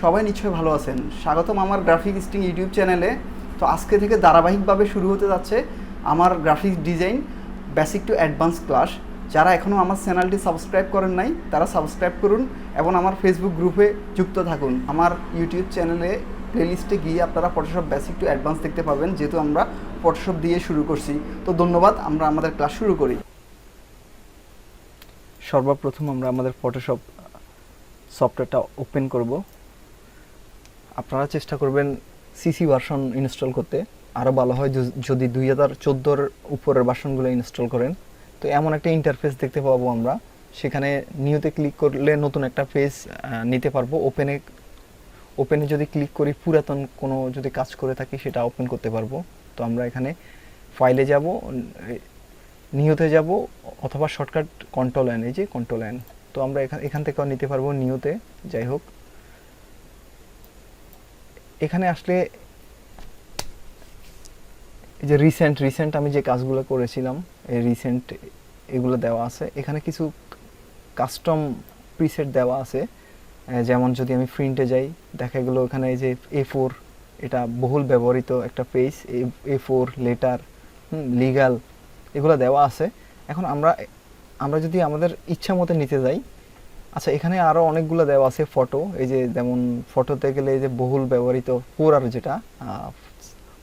সবাই নিশ্চয়ই ভালো আছেন। স্বাগতম আমার গ্রাফিক স্টিং ইউটিউব চ্যানেলে। তো আজকে থেকে ধারাবাহিকভাবে শুরু হতে যাচ্ছে আমার graphics design basic to advance class. যারা এখনও আমার চ্যানেলটি সাবস্ক্রাইব করেন নাই তারা সাবস্ক্রাইব করুন এবং আমার ফেসবুক গ্রুপে যুক্ত থাকুন। আমার ইউটিউব চ্যানেলে প্লেলিস্টে গিয়ে আপনারা ফটোশপ বেসিক টু অ্যাডভান্স দেখতে পাবেন, যেহেতু আমরা ফটোশপ দিয়ে শুরু করছি। তো ধন্যবাদ, আমরা আমাদের ক্লাস শুরু করি। সর্বপ্রথম আমরা আমাদের ফটোশপ সফটওয়্যারটা ওপেন করব। আপনারা চেষ্টা করবেন সিসি ভার্সন ইনস্টল করতে, আরও ভালো হয় যদি 2014 উপরের ভার্সনগুলো ইনস্টল করেন। তো এমন একটা ইন্টারফেস দেখতে পাবো আমরা। সেখানে নিউতে ক্লিক করলে নতুন একটা পেজ নিতে পারবো। ওপেনে যদি ক্লিক করি পুরাতন কোনো যদি কাজ করে থাকি সেটা ওপেন করতে পারবো। তো আমরা এখানে ফাইলে যাব, নিউতে যাব, অথবা শর্টকাট কন্ট্রোল এন, এই যে কন্ট্রোল এন। তো আমরা এখান থেকেও নিতে পারবো নিউতে। যাই হোক, এখানে আসলে এই যে রিসেন্ট আমি যে কাজগুলো করেছিলাম, এই রিসেন্ট এগুলো দেওয়া আছে। এখানে কিছু কাস্টম প্রিসেট দেওয়া আছে। যেমন যদি আমি প্রিন্টে যাই, দেখা গেলো এখানে এই যে A4, এটা বহুল ব্যবহৃত একটা পেজ। A4 লেটার, লিগ্যাল, এগুলো দেওয়া আছে। এখন আমরা যদি আমাদের ইচ্ছা মতো নিতে যাই, আচ্ছা এখানে আরও অনেকগুলো দেওয়া আছে ফটো। এই যে যেমন ফটোতে গেলে এই যে বহুল ব্যবহৃত 4R, যেটা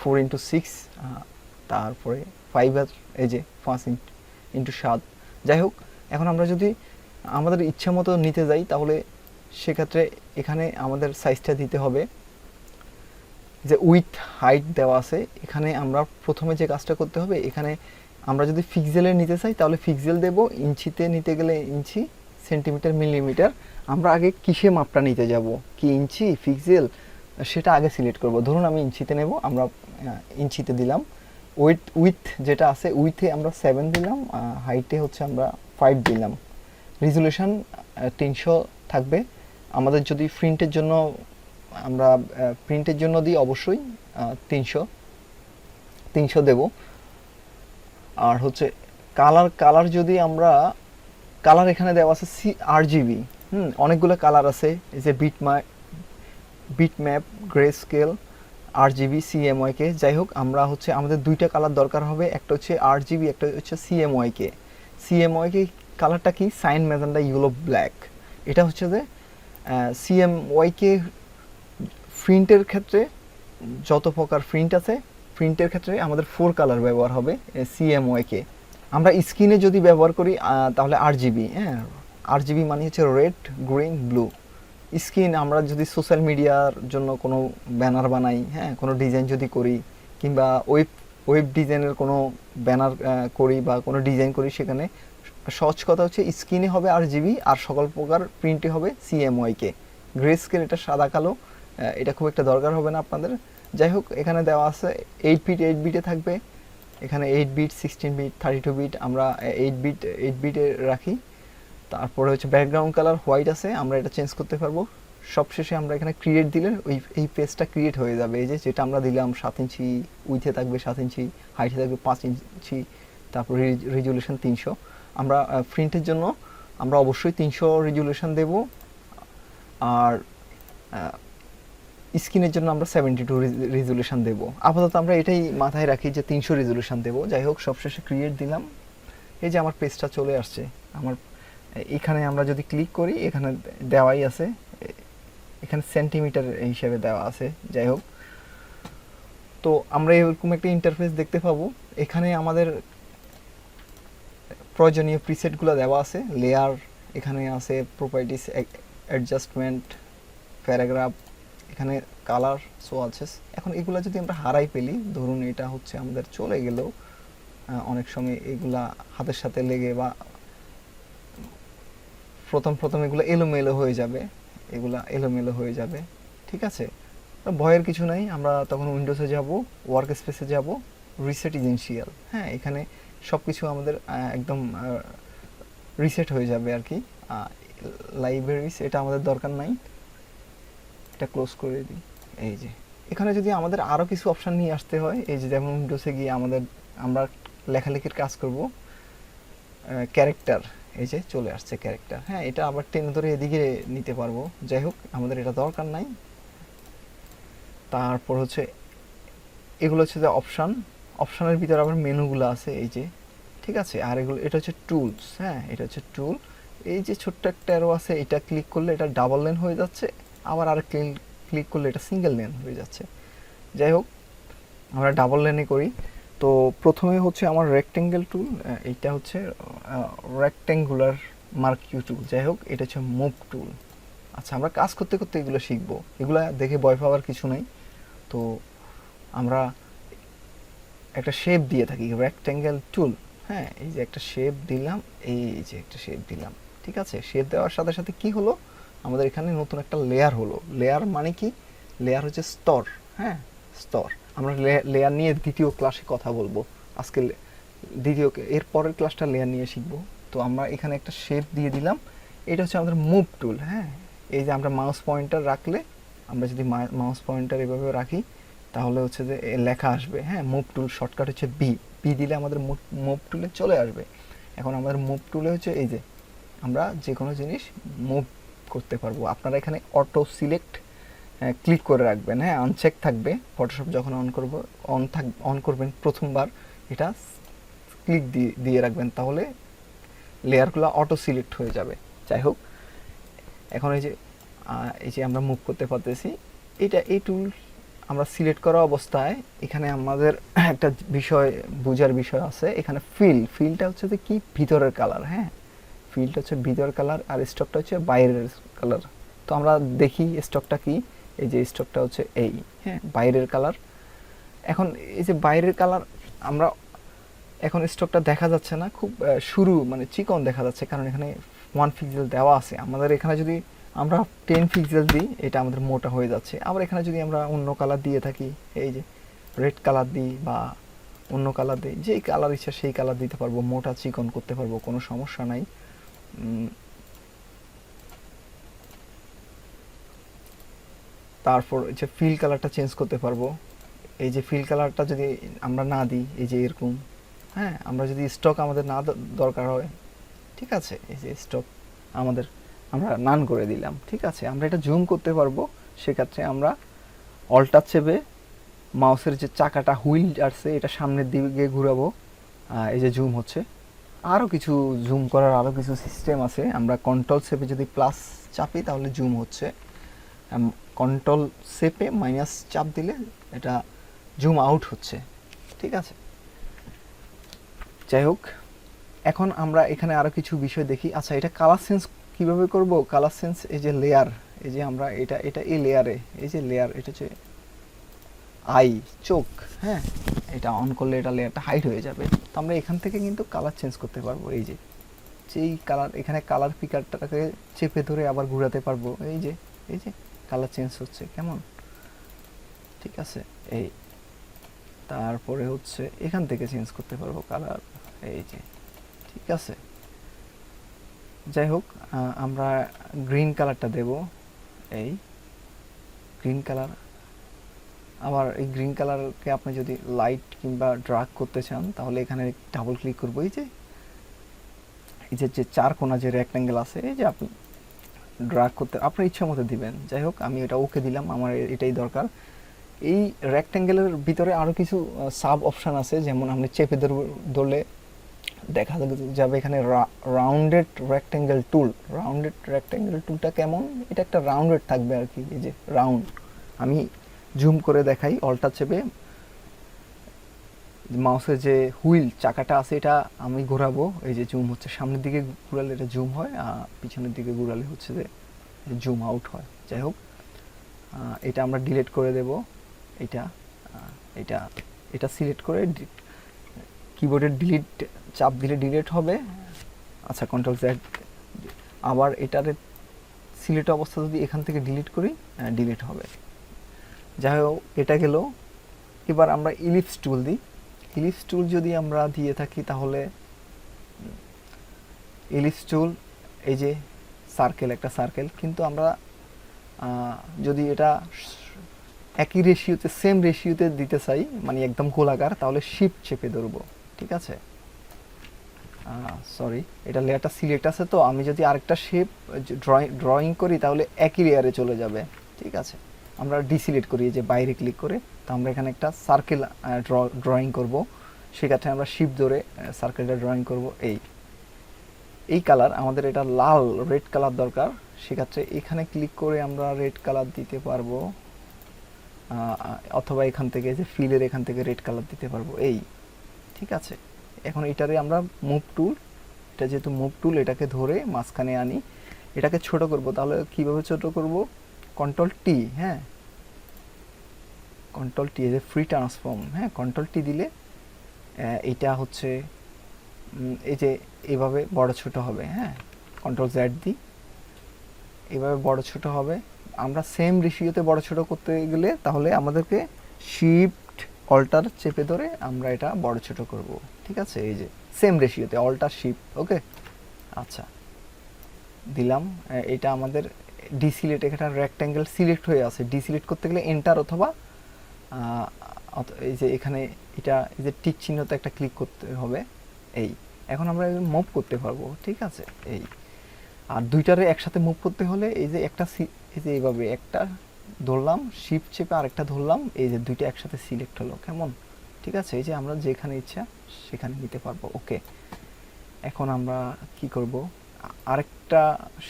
4x6, তারপরে 5R, এই যে 5x7। যাই হোক, এখন আমরা যদি আমাদের ইচ্ছা মতো নিতে যাই তাহলে সেক্ষেত্রে এখানে আমাদের সাইজটা দিতে হবে। যে উইথ হাইট দেওয়া আছে, এখানে আমরা প্রথমে যে কাজটা করতে হবে, এখানে আমরা যদি পিক্সেলে নিতে চাই তাহলে পিক্সেল দেব, ইঞ্চিতে নিতে গেলে ইঞ্চি, সেন্টিমিটার, মিলিমিটার। আমরা আগে কিসে মাপটা নিতে যাব, কি ইঞ্চি, পিক্সেল, সেটা আগে সিলেক্ট করব। ধরুন আমি ইঞ্চিতে নেব, আমরা ইঞ্চিতে দিলাম। উইথ যেটা আছে, উইথে আমরা 7 দিলাম, হাইটে হচ্ছে আমরা 5 দিলাম। রেজুলেশন 300 থাকবে। আমাদের যদি প্রিন্টের জন্য দিই অবশ্যই 300 দেব। আর হচ্ছে কালার যদি আমরা কালার এখানে দেওয়া আছে RGB, অনেকগুলো কালার আছে। এই যে bitmap, grey scale, RGB, CMYK। যাই হোক, আমরা হচ্ছে আমাদের দুইটা কালার দরকার হবে, একটা হচ্ছে RGB, একটা হচ্ছে CMYK কালারটা কি, সাইন ম্যাজেন্ডা ইয়েলো ব্ল্যাক। এটা হচ্ছে যে CMYK প্রিন্টের ক্ষেত্রে, যত প্রকার প্রিন্ট আছে প্রিন্টের ক্ষেত্রে আমাদের 4 কালার ব্যবহার হবে CMYK। আমরা স্ক্রিনে যদি ব্যবহার করি তাহলে RGB, RGB মানে হচ্ছে রেড, গ্রিন, ব্লু। স্ক্রিন আমরা যদি সোশ্যাল মিডিয়ার জন্য কোনো ব্যানার বানাই, কোনো ডিজাইন যদি করি, কিংবা ওয়েব ডিজাইনের কোনো ব্যানার করি বা কোনো ডিজাইন করি, সেখানে সহজ কথা হচ্ছে স্ক্রিনে হবে RGB, আর সকল প্রকার প্রিন্টে হবে CMYK। গ্রে স্কেল, এটা সাদা কালো, এটা খুব একটা দরকার হবে না আপনাদের। যাই হোক, এখানে দেওয়া আছে 8 বিটে থাকবে। এখানে 8 বিট, 16 বিট, 32 বিট, আমরা 8 বিটে রাখি। তারপরে হচ্ছে ব্যাকগ্রাউন্ড কালার হোয়াইট আছে, আমরা এটা চেঞ্জ করতে পারবো। সবশেষে আমরা এখানে ক্রিয়েট দিলে এই পেজটা ক্রিয়েট হয়ে যাবে। এই যে যেটা আমরা দিলাম 7 ইঞ্চি, উইথে থাকবে 7 ইঞ্চি, হাইটে থাকবে 5 ইঞ্চি, তারপর রেজুলেশন 300। আমরা প্রিন্টের জন্য আমরা অবশ্যই 300 রেজুলেশন দেব। আর স্ক্রিনের জন্য আমরা 72 রেজুলেশন দেব। আপাতত আমরা এটাই মাথায় রাখি যে 300 রেজুলেশন দেব। যাই হোক, সবশেষে ক্রিয়েট দিলাম। এই যে আমার পেজটা চলে আসছে। এখানে আমরা যদি ক্লিক করি, এখানে দেওয়াই আছে, এখানে সেন্টিমিটার হিসেবে দেওয়া আছে। যাই হোক, তো আমরা এরকম একটা ইন্টারফেস দেখতে পাবো। এখানে আমাদের প্রয়োজনীয় প্রিসেটগুলো দেওয়া আছে। লেয়ার এখানে আছে, প্রপার্টিস, অ্যাডজাস্টমেন্ট, প্যারাগ্রাফ, এখানে কালার সো আছে। এখন এগুলা যদি আমরা হারাই ফেলি, ধরুন এটা হচ্ছে আমাদের চলে গেল, অনেক সময় এগুলা হাতের সাথে লেগে বা প্রথম এগুলো এলোমেলো হয়ে যাবে। ঠিক আছে, ভয়ের কিছু নাই। আমরা তখন উইন্ডোজে যাব, ওয়ার্ক স্পেসে যাব, রিসেট ইজেন্সিয়াল। এখানে সব কিছু আমাদের একদম রিসেট হয়ে যাবে আর কি। লাইব্রেরিজ, এটা আমাদের দরকার নাই, এটা ক্লোজ করে দিই। এই যে এখানে যদি আমাদের আরও কিছু অপশান নিয়ে আসতে হয়, এই যে যেমন উইন্ডোজে গিয়ে আমরা লেখালেখির কাজ করব, এই যে চলে আসছে ক্যারেক্টার। হ্যাঁ, এটা আবার টেনে ধরে এদিকে নিতে পারবো, যাই হোক আমাদের এটা দরকার নাই। তারপর হচ্ছে এগুলো হচ্ছে যে অপশান, অপশানের ভিতরে আবার মেনুগুলো আছে এই যে, ঠিক আছে। আর এগুলো এটা হচ্ছে টুলস, হ্যাঁ এটা হচ্ছে টুল। এই যে ছোট্ট একটা অ্যারো আছে, এটা ক্লিক করলে এটা ডাবল লেন হয়ে যাচ্ছে, আবার আর ক্লিক করলে এটা সিঙ্গেল লেন হয়ে যাচ্ছে। যাই হোক আমরা ডাবল লেনে করি। তো প্রথমে হচ্ছে আমার রেক্টেঙ্গেল টুল, এইটা হচ্ছে রেক্টেঙ্গুলার মার্ক ইউ টুল, যাই হোক এটা হচ্ছে মুভ টুল। আচ্ছা, আমরা কাজ করতে করতে এগুলো শিখবো, এগুলো দেখে ভয় পাওয়ার কিছু নেই। তো আমরা একটা শেপ দিয়ে থাকি, রেক্টেঙ্গেল টুল, হ্যাঁ এই যে একটা শেপ দিলাম, এই যে একটা শেপ দিলাম, ঠিক আছে। শেপ দেওয়ার সাথে সাথে কি হলো, আমাদের এখানে নতুন একটা লেয়ার হলো। লেয়ার মানে কি, লেয়ার হচ্ছে স্তর, হ্যাঁ স্তর। আমরা লেয়ার নিয়ে দ্বিতীয় ক্লাসে কথা বলবো আজকে, দ্বিতীয় এর পরের ক্লাসটা লেয়ার নিয়ে শিখবো। তো আমরা এখানে একটা শেপ দিয়ে দিলাম, এটা হচ্ছে আমাদের মুভ টুল। হ্যাঁ, এই যে আমরা মাউস পয়েন্টার রাখলে, আমরা যদি মাউস পয়েন্টার এভাবে রাখি তাহলে হচ্ছে যে লেখা আসবে। হ্যাঁ, মুভ টুল শর্টকাট হচ্ছে বি, বি দিলে আমাদের মুভ টুলে চলে আসবে। এখন আমাদের মুভ টুলে হচ্ছে এই যে আমরা যে কোনো জিনিস মুভ করতে পারবো। আপনারা এখানে অটো সিলেক্ট ক্লিক করে রাখবেন, হ্যাঁ আনচেক থাকবে। ফটোশপ যখন অন করবেন প্রথমবার, এটা ক্লিক দিয়ে রাখবেন, তাহলে লেয়ারগুলো অটো সিলেক্ট হয়ে যাবে। যাই হোক, এখন এই যে আমরা মুভ করতে পারতেছি, এই টুল আমরা সিলেক্ট করা অবস্থায় এখানে আমাদের একটা বিষয় বোঝার বিষয় আছে। এখানে ফিলটা হচ্ছে যে কি, ভিতরের কালার। হ্যাঁ, ফিলটা হচ্ছে ভিতরের কালার, আর স্টকটা হচ্ছে বাইরের কালার। তো আমরা দেখি স্টকটা কি, এই যে স্টকটা হচ্ছে এই, হ্যাঁ বাইরের কালার। এখন এই যে বাইরের কালার, আমরা এখন স্টকটা দেখা যাচ্ছে না, খুব শুরু মানে চিকন দেখা যাচ্ছে, কারণ এখানে 1 পিক্সেল দেওয়া আছে। আমাদের এখানে যদি আমরা 10 পিক্সেল দিই, এটা আমাদের মোটা হয়ে যাচ্ছে। আবার এখানে যদি আমরা অন্য কালার দিয়ে থাকি, এই যে রেড কালার দিই বা অন্য কালার দিই, যেই কালার ইচ্ছা সেই কালার দিতে পারবো, মোটা চিকন করতে পারবো, কোনো সমস্যা নাই। তারপর যে ফিল কালারটা চেঞ্জ করতে পারবো। এই যে ফিল কালারটা যদি আমরা না দিই, এই যে এরকম, হ্যাঁ আমরা যদি স্টক আমাদের না দরকার হয়, ঠিক আছে এই যে স্টক আমাদের আমরা নান করে দিলাম, ঠিক আছে। আমরা এটা জুম করতে পারবো, সেক্ষেত্রে আমরা অল্টার চেপে মাউসের যে চাকাটা হুইল আসছে এটা সামনের দিকে ঘুরাবো, এই যে জুম হচ্ছে। আরও কিছু জুম করার আরও কিছু সিস্টেম আছে। আমরা কন্ট্রোল চেপে যদি প্লাস চাপি তাহলে জুম হচ্ছে, কন্ট্রোল চেপে মাইনাস চাপ দিলে এটা জুম আউট হচ্ছে, ঠিক আছে। যাই হোক, এখন আমরা এখানে আরও কিছু বিষয় দেখি। আচ্ছা, এটা কালার সেন্স কীভাবে করব? কালার সেন্স, এই যে লেয়ার, এই যে আমরা এটা এই লেয়ারে, এই যে লেয়ার, এটা হচ্ছে আই, চোখ, হ্যাঁ এটা অন করলে এটা লেয়ারটা হাইড হয়ে যাবে। তো আমরা এখান থেকে কিন্তু কালার চেঞ্জ করতে পারবো। এই যে যেই কালার, এখানে কালার পিকারটাকে চেপে ধরে আবার ঘোরাতে পারবো, এই যে কালার চেঞ্জ হচ্ছে কেমন, ঠিক আছে। এই তারপরে হচ্ছে এখান থেকে চেঞ্জ করতে পারবো কালার, এই যে ঠিক আছে। যাই হোক, আমরা গ্রিন কালারটা দেব, এই গ্রিন কালার। আবার এই গ্রিন কালারকে আপনি যদি লাইট কিংবা ড্রাগ করতে চান তাহলে এখানে ডাবল ক্লিক করবো, এই যে চার কোণা যে রেক্ট্যাঙ্গেল আছে, এই যে আপনি ড্রাগ করতে আপনার ইচ্ছা মতো দিবেন। যাই হোক, আমি এটা ওকে দিলাম, আমার এটাই দরকার। এই রেক্ট্যাঙ্গেলের ভিতরে আরও কিছু সাব অপশান আছে, যেমন আপনি চেপে ধরলে দেখা যাবে এখানে রাউন্ডেড রেক্ট্যাঙ্গেল টুল। রাউন্ডেড রেক্ট্যাঙ্গেল টুলটা কেমন, এটা একটা রাউন্ডেড থাকবে আর কি, এই যে রাউন্ড। আমি জুম করে দেখাই, অল্টার চেপে মাউসের যে হুইল চাকাটা আছে এটা আমি ঘোরাবো, এই যে জুম হচ্ছে। সামনের দিকে ঘুরালে এটা জুম হয়, আর পিছনের দিকে ঘুরালে হচ্ছে যে জুম আউট হয়। যাই হোক, এটা আমরা ডিলিট করে দেব। এটা এটা এটা সিলেক্ট করে কিবোর্ডের ডিলিট চাপ দিলে ডিলিট হবে। আচ্ছা, কন্ট্রোল জেড। আবার এটার সিলেক্ট অবস্থা যদি এখান থেকে ডিলিট করি, ডিলিট হবে। যাই হোক, এটা গেল। এবার আমরা ইলিপস টুল দিই। ইলিপস টুল যদি আমরা দিয়ে থাকি তাহলে ইলিপস টুল, এই যে সার্কেল, একটা সার্কেল, কিন্তু আমরা যদি এটা একই রেশিওতে, সেম রেশিওতে দিতে চাই, মানে একদম গোলাকার, তাহলে শিফট চেপে ধরবো, ঠিক আছে। সরি, এটা লেয়ারটা সিলেক্ট আছে, তো আমি যদি আরেকটা শেপ ড্রয়িং করি তাহলে একই লেয়ারে চলে যাবে। ঠিক আছে, আমরা ডিসিলেক্ট করি, যে বাইরে ক্লিক করে। তো আমরা এখানে একটা সার্কেল ড্রয়িং করব, সেক্ষেত্রে আমরা শিপ ধরে সার্কেলটা ড্রয়িং করব। এই কালার আমাদের এটা লাল রেড কালার দরকার, সেক্ষেত্রে এখানে ক্লিক করে আমরা রেড কালার দিতে পারবো, অথবা এখান থেকে যে ফিলের এখান থেকে রেড কালার দিতে পারবো। ঠিক আছে, এখন এটারে আমরা মুভ টুল, এটা যেহেতু মুভ টুল, এটাকে ধরে মাঝখানে আনি, এটাকে ছোট করব। তাহলে কিভাবে ছোট করব? কন্ট্রোল টি, হ্যাঁ, কন্ট্রোল টি, এই যে ফ্রি ট্রান্সফর্ম, হ্যাঁ, কন্ট্রোল টি দিলে এটা হচ্ছে এই যে এইভাবে বড় ছোট হবে। হ্যাঁ, কন্ট্রোল জেড দিই, এইভাবে বড় ছোট হবে। আমরা সেম রেশিওতে বড় ছোট করতে গেলে তাহলে আমাদেরকে শিফট অল্টার চেপে ধরে আমরা এটা বড় ছোট করব। ঠিক আছে, এই যে সেম রেশিওতে অল্টার শিফট, ওকে। আচ্ছা, দিলাম। এটা আমাদের ডিসিলেক্ট, একটা রেক্ট্যাঙ্গেল সিলেক্ট হয়ে আছে, ডিসিলেক্ট করতে গেলে এন্টার অথবা এই যে এখানে এটা, এই যে টিক চিহ্নতে একটা ক্লিক করতে হবে। এখন আমরা মুভ করতে পারবো। ঠিক আছে, আর দুইটারে একসাথে মুভ করতে হলে এই যে একটা এই যে এইভাবে একটা ধরলাম, শিফট চেপে আরেকটা ধরলাম, এই যে দুইটা একসাথে সিলেক্ট হলো, কেমন? ঠিক আছে, এই যে আমরা যেখানে ইচ্ছা সেখানে নিতে পারবো। ওকে, এখন আমরা কি করব? আরেকটা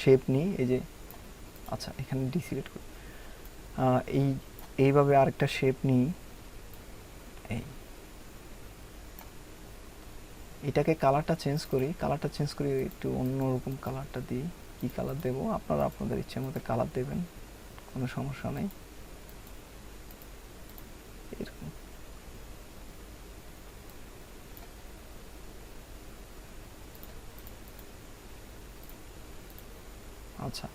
শেপ নিই, এই যে, আচ্ছা এখানে ডিসিলেক্ট করি, এইভাবে আরেকটা শেপ নিই। এটাকে কালারটা চেঞ্জ করি, একটু অন্যরকম কালারটা দিই। কি কালার দেব? আপনারা আপনাদের ইচ্ছে মতো কালার দেবেন, কোনো সমস্যা নেই। এরকম আচ্ছা,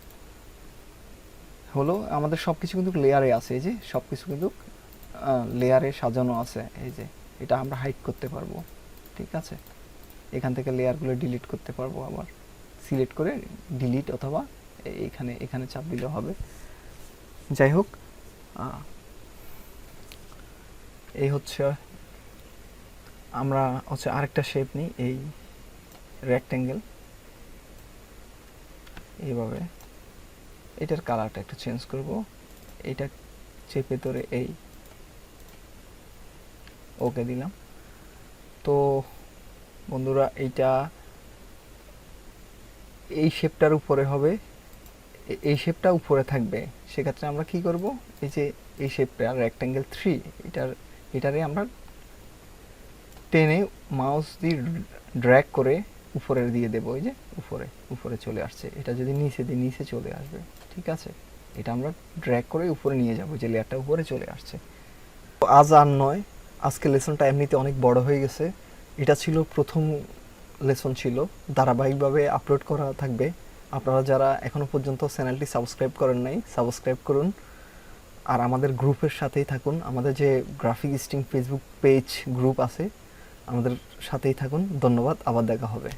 হলো। আমাদের সব কিছু কিন্তু লেয়ারে আছে, এই যে সব কিছু কিন্তু লেয়ারে সাজানো আছে। এই যে এটা আমরা হাইড করতে পারবো। ঠিক আছে, এখান থেকে লেয়ারগুলো ডিলিট করতে পারবো, আবার সিলেক্ট করে ডিলিট, অথবা এখানে এখানে চাপ দিলেও হবে। যাই হোক, এই হচ্ছে, আমরা হচ্ছে আরেকটা শেপ নিই, এই রেক্ট্যাঙ্গেল, এইভাবে এটার কালারটা একটু চেঞ্জ করব, এটা চেপে ধরে ওকে দিলাম। তো বন্ধুরা, এই শেপটার উপরে হবে, এই শেপটা উপরে থাকবে। সেক্ষেত্রে আমরা কি করব? এই যে এই শেপটা রেক্ট্যাঙ্গেল 3, এটারে আমরা টেনে মাউস দিয়ে ড্র্যাগ করে উপরে দিয়ে দেবো। এই যে উপরে চলে আসছে। এটা যদি নিচে দিই, নিচে চলে আসবে। ঠিক আছে, এটা আমরা ড্র্যাগ করে উপরে নিয়ে যাব, যে লেয়ারটা উপরে চলে আসছে। আজ আর নয়, আজকে লেসনটা এমনিতে অনেক বড় হয়ে গেছে। এটা ছিল প্রথম লেসন, ছিল ধারাবাহিকভাবে আপলোড করা থাকবে। আপনারা যারা এখনও পর্যন্ত চ্যানেলটি সাবস্ক্রাইব করেন নাই, সাবস্ক্রাইব করুন, আর আমাদের গ্রুপের সাথেই থাকুন। আমাদের যে graphic sting Facebook page group আছে, আমাদের সাথেই থাকুন। ধন্যবাদ, আবার দেখা হবে।